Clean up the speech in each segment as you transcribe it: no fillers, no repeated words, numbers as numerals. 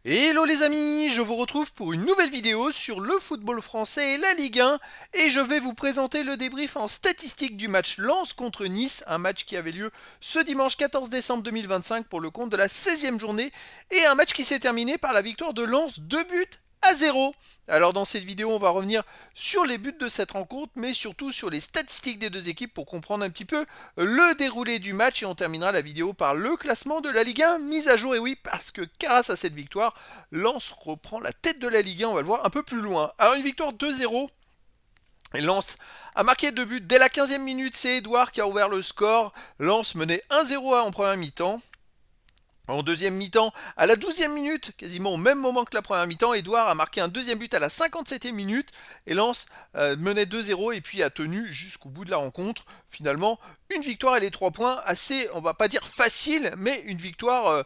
Hello les amis, je vous retrouve pour une nouvelle vidéo sur le football français et la Ligue 1 et je vais vous présenter le débrief en statistique du match Lens contre Nice, un match qui avait lieu ce dimanche 14 décembre 2025 pour le compte de la 16e journée et un match qui s'est terminé par la victoire de Lens 2 buts à 0. Alors dans cette vidéo on va revenir sur les buts de cette rencontre mais surtout sur les statistiques des deux équipes pour comprendre un petit peu le déroulé du match et on terminera la vidéo par le classement de la Ligue 1 mise à jour. Et oui, parce que grâce à cette victoire, Lens reprend la tête de la Ligue 1, on va le voir un peu plus loin. Alors une victoire 2-0. Et Lens a marqué 2 buts dès la 15e minute, c'est Edouard qui a ouvert le score. Lens menait 1-0 en première mi-temps. En deuxième mi-temps, à la 12e minute, quasiment au même moment que la première mi-temps, Edouard a marqué un deuxième but à la 57e minute et Lens menait 2-0 et puis a tenu jusqu'au bout de la rencontre. Finalement, une victoire et les 3 points assez, on va pas dire facile, mais une victoire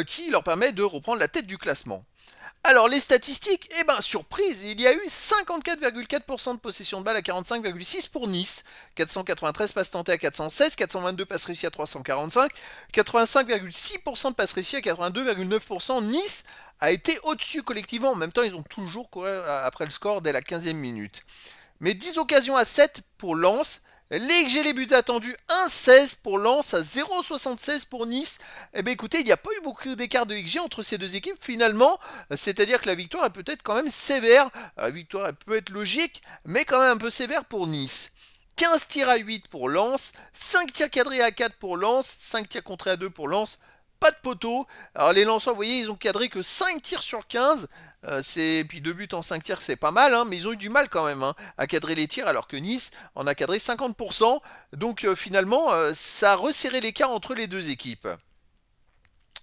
qui leur permet de reprendre la tête du classement. Alors les statistiques, eh ben surprise, il y a eu 54,4% de possession de balle à 45,6 pour Nice, 493 passes tentées à 416, 422 passes réussies à 345, 85,6% de passes réussies à 82,9%. Nice a été au-dessus collectivement, en même temps ils ont toujours couru après le score dès la 15e minute. Mais 10 occasions à 7 pour Lens. Les buts attendus 1,16 pour Lens à 0,76 pour Nice. Eh bien écoutez, il n'y a pas eu beaucoup d'écart de XG entre ces deux équipes finalement. C'est-à-dire que la victoire est peut-être quand même sévère. La victoire elle peut être logique, mais quand même un peu sévère pour Nice. 15 tirs à 8 pour Lens, 5 tirs cadrés à 4 pour Lens, 5 tirs contrés à 2 pour Lens, pas de poteau. Alors les Lensois, vous voyez, ils ont cadré que 5 tirs sur 15. Puis 2 buts en 5 tirs, c'est pas mal, hein, mais ils ont eu du mal quand même à cadrer les tirs, alors que Nice en a cadré 50%. Donc finalement, ça a resserré l'écart entre les deux équipes.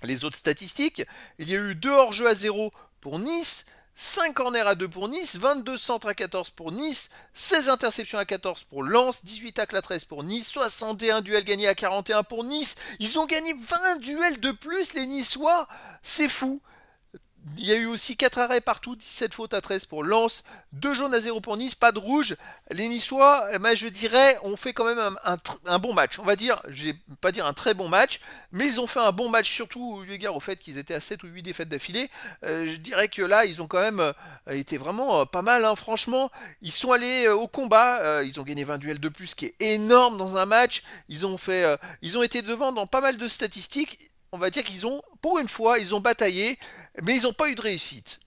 Les autres statistiques, il y a eu 2 hors-jeu à 0 pour Nice, 5 corners à 2 pour Nice, 22 centres à 14 pour Nice, 16 interceptions à 14 pour Lens, 18 tacles à 13 pour Nice, 61 duels gagnés à 41 pour Nice. Ils ont gagné 20 duels de plus les Niçois, c'est fou. Il y a eu aussi 4 arrêts partout, 17 fautes à 13 pour Lens, 2 jaunes à 0 pour Nice, pas de rouge. Les Niçois, je dirais, ont fait quand même un bon match. On va dire, je vais pas dire un très bon match, mais ils ont fait un bon match, surtout eu égard au fait qu'ils étaient à 7 ou 8 défaites d'affilée. Je dirais que là, ils ont quand même été vraiment pas mal, hein, franchement. Ils sont allés au combat, ils ont gagné 20 duels de plus, ce qui est énorme dans un match. Ils ont été devant dans pas mal de statistiques. On va dire qu'ils ont, pour une fois, ils ont bataillé, mais ils n'ont pas eu de réussite.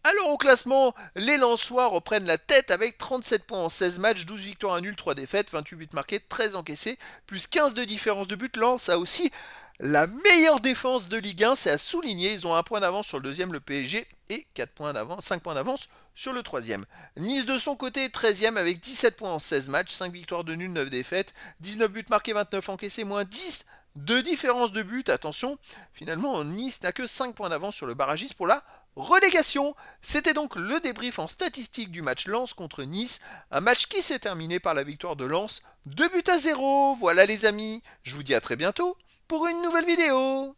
Alors au classement, les Lensois reprennent la tête avec 37 points en 16 matchs, 12 victoires, 1 nul, 3 défaites, 28 buts marqués, 13 encaissés, plus 15 de différence de but. Lens a aussi la meilleure défense de Ligue 1, c'est à souligner. Ils ont un point d'avance sur le deuxième, le PSG, et 4 points d'avance, 5 points d'avance sur le troisième. Nice de son côté, 13e avec 17 points en 16 matchs, 5 victoires de nul, 9 défaites, 19 buts marqués, 29 encaissés, moins 10 de différence de but. Attention, finalement Nice n'a que 5 points d'avance sur le barragiste pour la relégation. C'était donc le débrief en statistique du match Lens contre Nice, un match qui s'est terminé par la victoire de Lens 2 buts à 0. Voilà les amis, je vous dis à très bientôt pour une nouvelle vidéo.